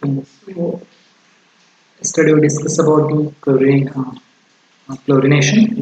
So, yesterday we discussed about the chlorination,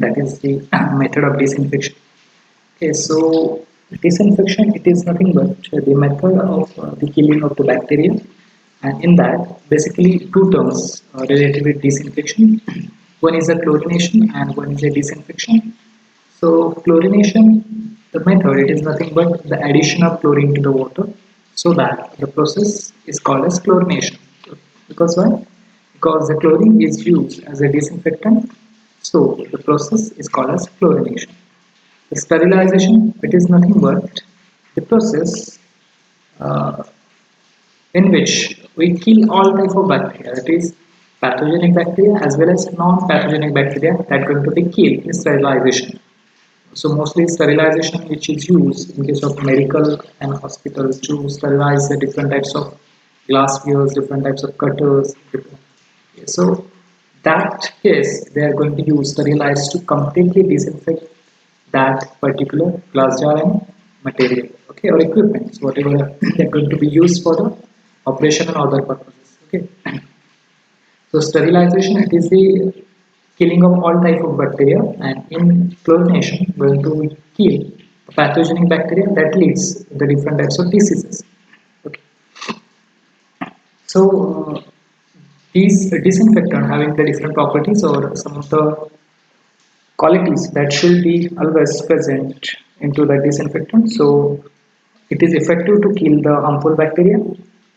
that is the method of disinfection. Okay, so disinfection it is nothing but the method of the killing of the bacteria, and in that basically two terms related with disinfection. One is a chlorination and one is a disinfection. So chlorination, the method, it is nothing but the addition of chlorine to the water, so that the process is called as chlorination. Because why? Because the chlorine is used as a disinfectant, so the process is called as chlorination. The sterilization, it is nothing but the process uh, in which we kill all type of bacteria, that is pathogenic bacteria as well as non-pathogenic bacteria that are going to be killed in sterilization. So mostly sterilization which is used in case of medical and hospitals to sterilize the different types of glasswares, different types of cutters. So that case they are going to use sterilize to completely disinfect that particular glass jar and material, okay, or equipment, so whatever they're going to be used for the operation and other purposes. Okay. So sterilization it is the killing of all type of bacteria, and in chlorination going to kill the pathogenic bacteria that leads to the different types of diseases. Okay. So these disinfectant having the different properties or some of the qualities that should be always present into the disinfectant. So it is effective to kill the harmful bacteria.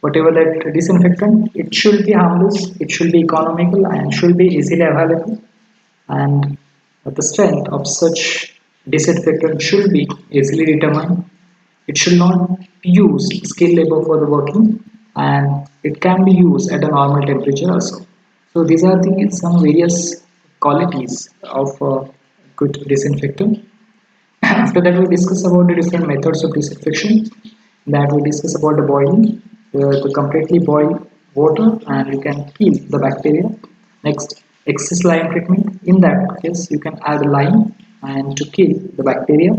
Whatever that disinfectant, it should be harmless, it should be economical, and should be easily available. And the strength of such disinfectant should be easily determined. It should not use skilled labor for the working, and it can be used at a normal temperature also. So these are the some various qualities of good disinfectant. After that, we discuss about the different methods of disinfection. That we discuss about the boiling, to completely boil water, and you can kill the bacteria. Next, excess lime treatment. In that case, you can add lime and to kill the bacteria.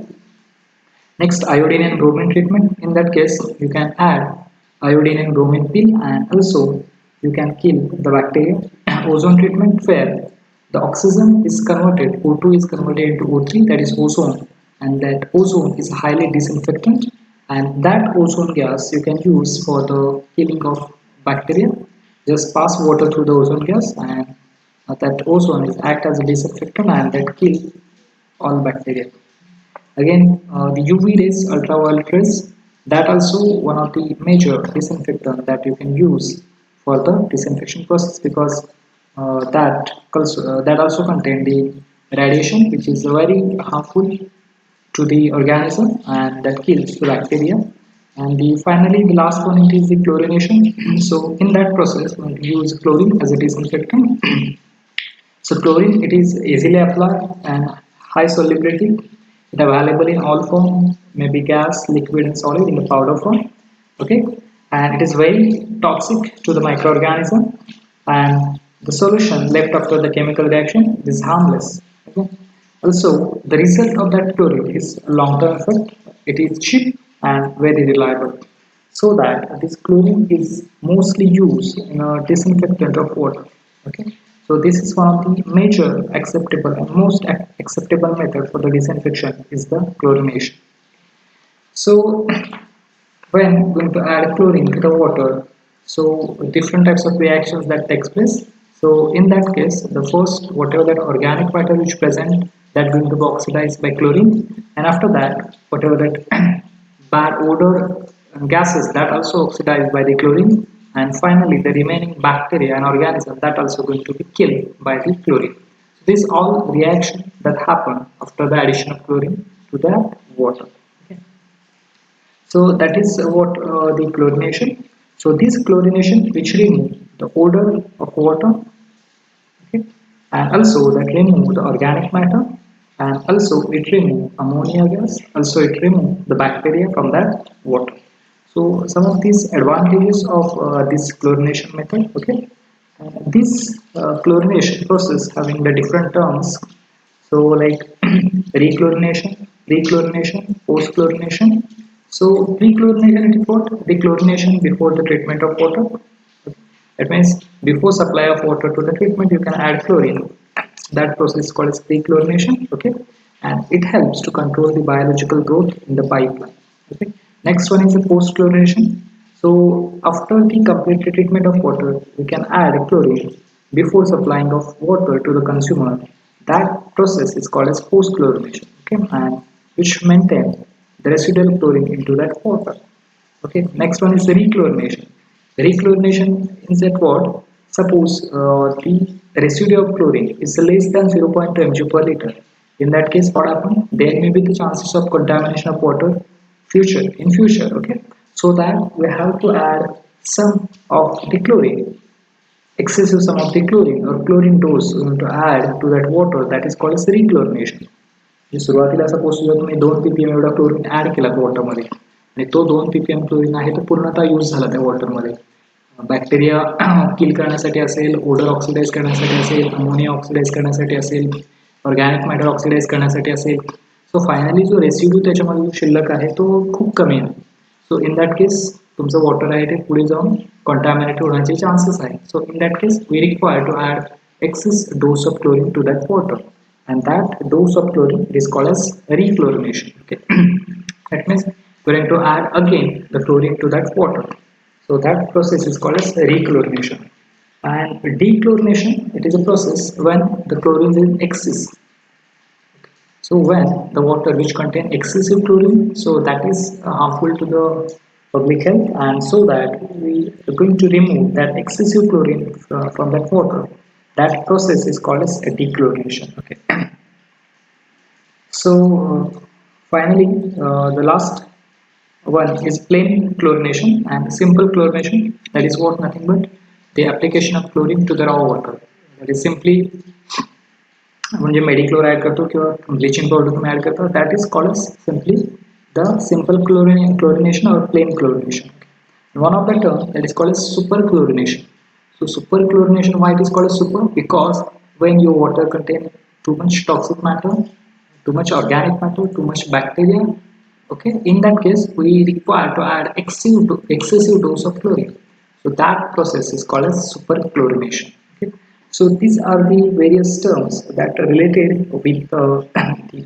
Next, iodine and bromine treatment. In that case, you can add iodine and bromine pill, and also you can kill the bacteria. Ozone treatment, where the oxygen is converted, O2 is converted into O3, that is ozone, and that ozone is highly disinfectant, and that ozone gas you can use for the killing of bacteria. Just pass water through the ozone gas, and that ozone is act as a disinfectant and that kill all bacteria. Again, the UV rays, ultraviolet rays, that also one of the major disinfectant that you can use for the disinfection process, because that also contain the radiation which is very harmful to the organism and that kills the bacteria. And finally the last one it is the chlorination. So in that process we use chlorine as a disinfectant. So chlorine it is easily applied and high solubility. It available in all form, maybe gas, liquid, and solid in the powder form. Okay, and it is very toxic to the microorganism. And the solution left after the chemical reaction is harmless. Okay. Also, the result of that chlorine is long-term effect. It is cheap and very reliable. So that this chlorine is mostly used in a disinfectant of water. Okay, so this is one of the major acceptable and most acceptable method for the disinfection is the chlorination. So when going to add chlorine to the water, so different types of reactions that takes place. So in that case, the first whatever that organic matter which present that going to be oxidized by chlorine, and after that whatever that bad odor gases that also oxidized by the chlorine, and finally the remaining bacteria and organism that also going to be killed by the chlorine. So these all reaction that happen after the addition of chlorine to the water. Okay. So that is what the chlorination. So this chlorination which remove the odor of water, okay, and also that remove the organic matter, and also it remove ammonia gas, also it remove the bacteria from that water. So some of these advantages of this chlorination method, okay. This chlorination process having the different terms, so like rechlorination, pre-chlorination, post-chlorination. So pre-chlorination is what? The chlorination before the treatment of water. That means before supply of water to the treatment, you can add chlorine. That process is called as pre-chlorination. Okay, and it helps to control the biological growth in the pipeline. Okay, next one is the post-chlorination. So after the complete treatment of water, we can add chlorine before supplying of water to the consumer. That process is called as post-chlorination. Okay, and which maintain the residual chlorine into that water. Okay, next one is the rechlorination. Rechlorination is that what? Suppose the residue of chlorine is less than 0.2 mg per liter. In that case, what happens? There may be the chances of contamination of water in future. Okay, so that we have to add some of the chlorine, excessive sum of the chlorine or chlorine dose to add to that water. That is called as rechlorination. जे सुरुवातीला suppose जर तुम्ही 2 ppm एवढा chlorine add केला वॉटरमध्ये आणि तो 2 ppm chlorine आहे तो पूर्णतः यूज झाला त्या वॉटरमध्ये बॅक्टेरिया किल करण्यासाठी असेल, ओडर ऑक्सिडाइज करण्यासाठी असेल, अमोनिया ऑक्सिडाइज करण्यासाठी असेल, ऑर्गॅनिक मॅटर ऑक्सिडाइज करण्यासाठी असेल. सो फायनली जो रेसिड्यू त्याच्यामध्ये जो शिल्लक आहे तो खूप कमी आहे. सो इन दॅट केस तुमचं वॉटर आहे ते पुढे जाऊन कॉन्टॅमिनेट होण्याचे चान्सेस आहे. So in that case we require to add excess dose of chlorine to that water, and that dose of chlorine is called as rechlorination. Okay, that means we're going to add again the chlorine to that water. So that process is called as rechlorination. And dechlorination, it is a process when the chlorine is in excess. So when the water which contain excessive chlorine, so that is harmful to the public health, and so that we are going to remove that excessive chlorine from that water. That process is called as a dechlorination. Okay. So finally, the last one is plain chlorination and simple chlorination. That is what nothing but the application of chlorine to the raw water. That is simply म्हणजे मेडिक्लोर add करतो किंवा bleaching powder तुम्ही add करता, that is called as simply the simple chlorination or plain chlorination. One of the term that is called as super chlorination. So super chlorination, why it is called as super? Because when your water contain too much toxic matter, too much organic matter, too much bacteria, okay, in that case we require to add excessive dose of chlorine. So that process is called as super chlorination. Okay. So these are the various terms that are related with the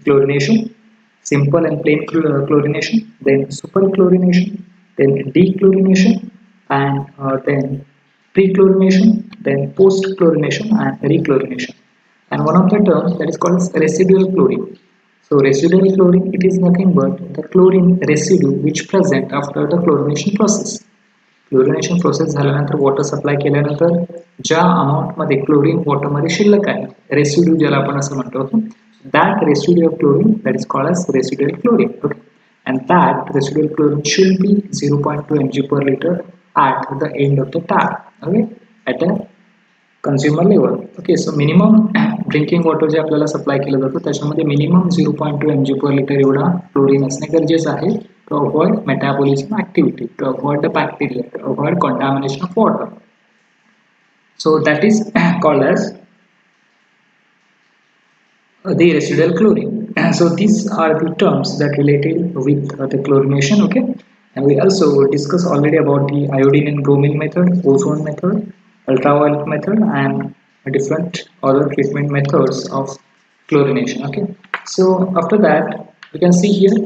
chlorination, simple and plain chlorination, then super chlorination, then dechlorination, and then pre-chlorination, then post-chlorination and rechlorination. And one of the terms that is called as residual chlorine. So residual chlorine, it is nothing but the chlorine residue which present after the chlorination process. Chlorination process झाल्यानंतर water supply केल्यानंतर ज्या अमाऊंटमध्ये chlorine वॉटरमध्ये शिल्लक आहे residue ज्याला आपण असं म्हणतो that residue of chlorine that is called as residual chlorine. Okay, and that residual chlorine should be 0.2 mg per liter at the end of the tap, okay, at a consumer level. Okay, so minimum drinking water जे आपल्याला supply केलं जातं त्याच्यामध्ये minimum 0.2 mg per liter एवढा chlorine असणे गरजेचं आहे to avoid metabolism activity, to avoid the bacteria, to avoid contamination of water. So that is called as the residual chlorine. So these are the terms that related with the chlorination. Okay, and we also discussed already about the iodine and bromine method, ozone method, ultraviolet method, and different other treatment methods of chlorination. Okay, so after that you can see here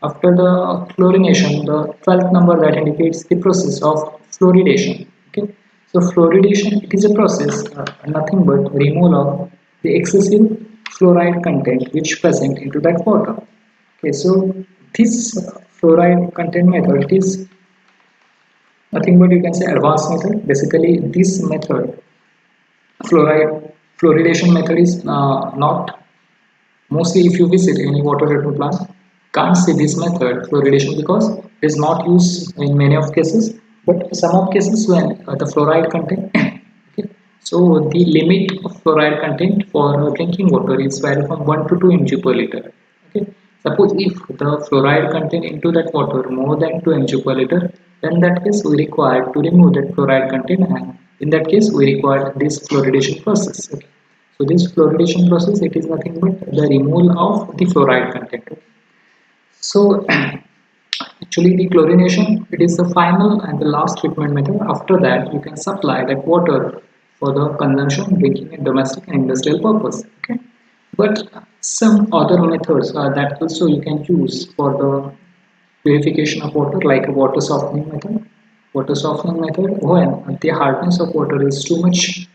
after the chlorination the 12th number that indicates the process of fluoridation. Okay, so fluoridation, it is a process nothing but removal of the excessive fluoride content which present into that water. Okay, so this fluoride content method, it is nothing but you can say advanced method. Basically this method fluoridation method is not mostly if you visit any water treatment plant can't see this method fluoridation because it is not used in many of cases, but some of cases when the fluoride content okay, so the limit of fluoride content for drinking water is vary from 1 to 2 mg per liter. Okay, suppose if the fluoride content into that water more than 2 mg per liter, then in that case we require to remove that fluoride content, and in that case we require this fluoridation process. Okay. So this fluoridation process, it is nothing but the removal of the fluoride content. So Actually, the chlorination, it is the final and the last treatment method. After that, you can supply that water for the consumption, drinking, and domestic and industrial purpose. Okay, but some other methods that also you can use for the purification of water, like a water softening method. Water softening method, when the hardness of water is too much,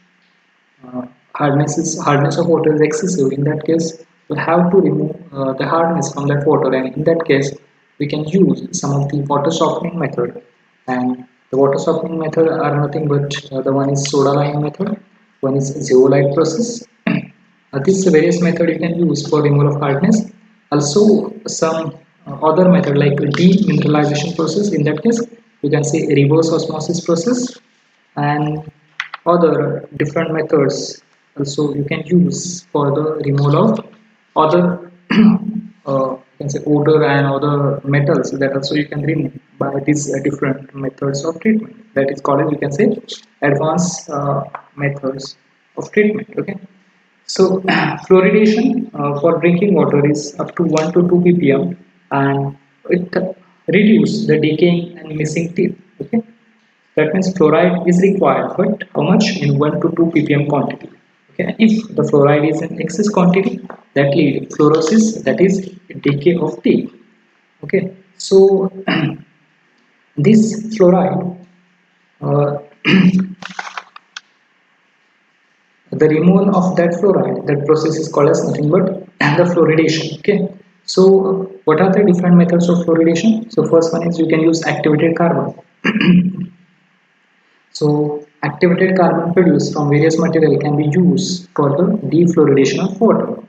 hardness of water is excessive. In that case, we have to remove the hardness from that water, and in that case we can use some of the water softening method. And the water softening method are nothing but the one is soda lime method, one is zeolite process. These various method you can use for removal of hardness. Also some other method like demineralization process. In that case you can say reverse osmosis process, and other different methods also you can use for the removal of other you can say odor and other metals that also you can remove by these different methods of treatment. That is called, you can say, advanced methods of treatment. Okay, so fluoridation for drinking water is up to 1 to 2 ppm, and it reduce the decaying and missing teeth. Okay, that means fluoride is required, but how much? In 1 to 2 ppm quantity. Okay, if the fluoride is in excess quantity, that lead fluorosis, that is decay of teeth. Okay, so this fluoride, uh, the removal of that fluoride, that process is called as nothing but the fluoridation. Okay, so what are the different methods of fluoridation? So first one is you can use activated carbon. So activated carbon produced from various material can be used for the defluoridation of water.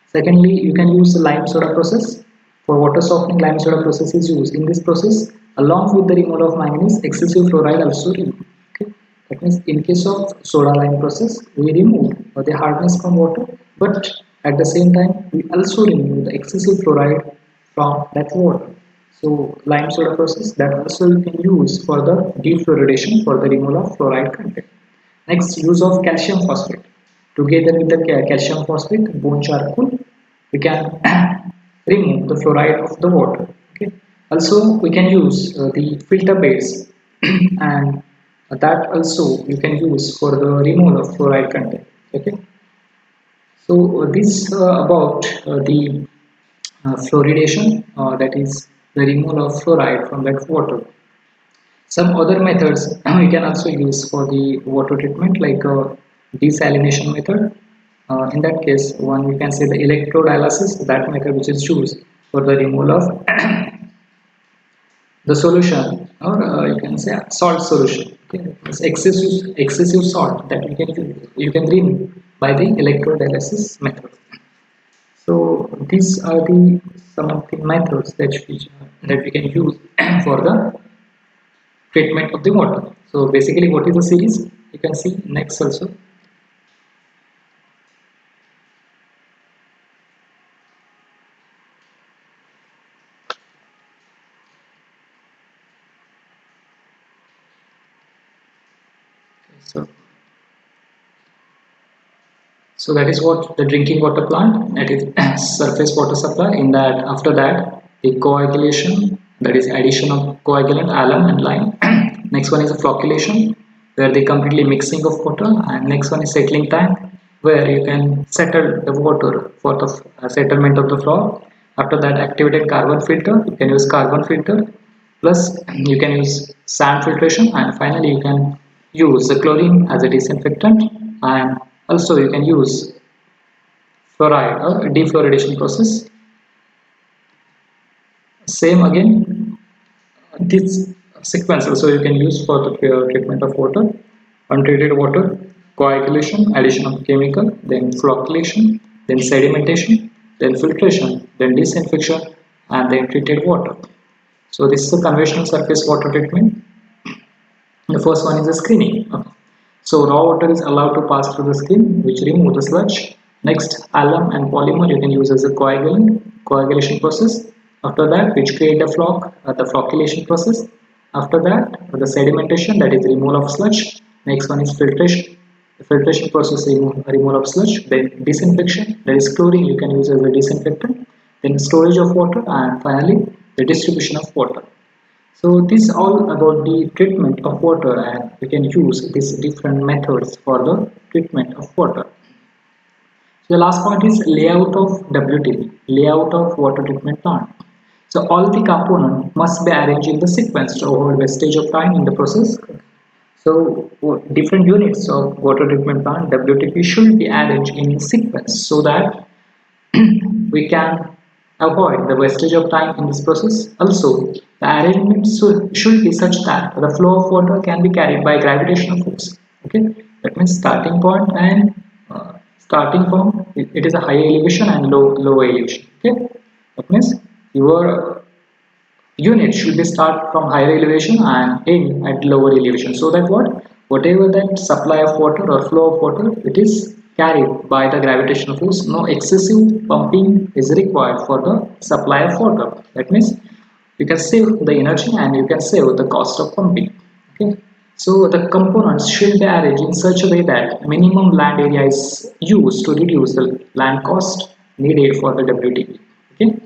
Secondly, you can use the lime soda process. For water softening, lime soda process is used. In this process, along with the removal of manganese, excessive fluoride also removed. Okay? That means in case of soda lime process, we remove the hardness from water, but at the same time, we also remove the excessive fluoride from that water. So lime soda process, that also you can use for the defluoridation for the removal of fluoride content. Next, use of calcium phosphate. Together with the calcium phosphate, bone charcoal, we can remove the fluoride of the water. Okay. Also, we can use the filter beds, and that also you can use for the removal of fluoride content. Okay. So this about the fluoridation, that is the removal of fluoride from that water. Some other methods we can also use for the water treatment, like desalination method. In that case, one we can say the electrodialysis, that method which is used for the removal of the solution, or you can say salt solution. Okay, it's excessive salt that you can remove by the electrodialysis method. So these are the some of the methods that we can use for the treatment of the water. So basically, what is the series? You can see next also. So so that is what the drinking water plant, that is surface water supply. In that, after that, the coagulation, that is addition of coagulant, alum and lime. Next one is a flocculation, where the completely mixing of water, and next one is settling tank, where you can settle the water for the settlement of the flow. After that, activated carbon filter, you can use carbon filter, plus you can use sand filtration, and finally you can use the chlorine as a disinfectant, and also you can use fluoride or defluoridation process. Same again, this sequence also you can use for the treatment of water: untreated water, coagulation, addition of chemical, then flocculation, then sedimentation, then filtration, then disinfection, and then treated water. So this is a conventional surface water treatment. The first one is the screening. Okay. So raw water is allowed to pass through the skin, which remove the sludge. Next, alum and polymer you can use as a coagulant, coagulation process. After that, which create the flocculation process. After that, the sedimentation, that is removal of sludge. Next one is filtration. The filtration process is removal of sludge. Then disinfection, that is chlorine you can use as a disinfectant. Then storage of water, and finally the distribution of water. So this is all about the treatment of water, and we can use these different methods for the treatment of water. So the last point is layout of WTP, layout of water treatment plant. So all the components must be arranged in the sequence to avoid wastage of time in the process. So different units of water treatment plant WTP should be arranged in sequence so that we can avoid the wastage of time in this process. Also, the arrangement should be such that the flow of water can be carried by gravitational force. Okay, that means starting point and starting from it is a high elevation and low elevation. Okay, that means your unit should be start from higher elevation and end at lower elevation, so that whatever that supply of water or flow of water, it is carried by the gravitational force. No excessive pumping is required for the supply of water. That means you can save the energy and you can save the cost of pumping. Okay, so the components should be arranged in such a way that minimum land area is used to reduce the land cost needed for the WTP. Okay,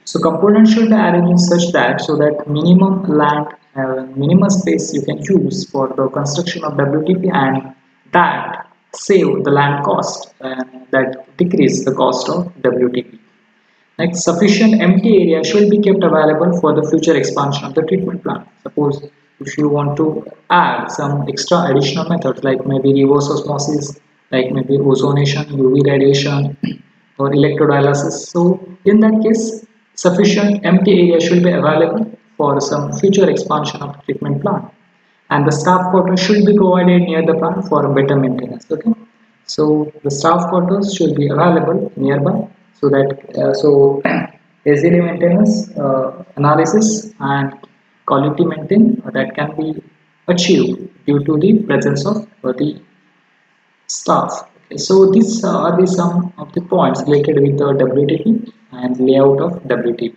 so components should be arranged in such that so that minimum space you can use for the construction of WTP, and that save the land cost and that decrease the cost of WTP. Next, sufficient empty area should be kept available for the future expansion of the treatment plant. Suppose if you want to add some extra additional methods like maybe reverse osmosis, like maybe ozonation, UV radiation, or electrodialysis. So in that case, sufficient empty area should be available for some future expansion of the treatment plant. And the staff quarters should be provided near the plant for better maintenance. Okay, so the staff quarters should be available nearby so that easily maintenance, analysis, and quality maintain that can be achieved due to the presence of the staff. Okay, so these are the some of the points related with the WTP and layout of WTP.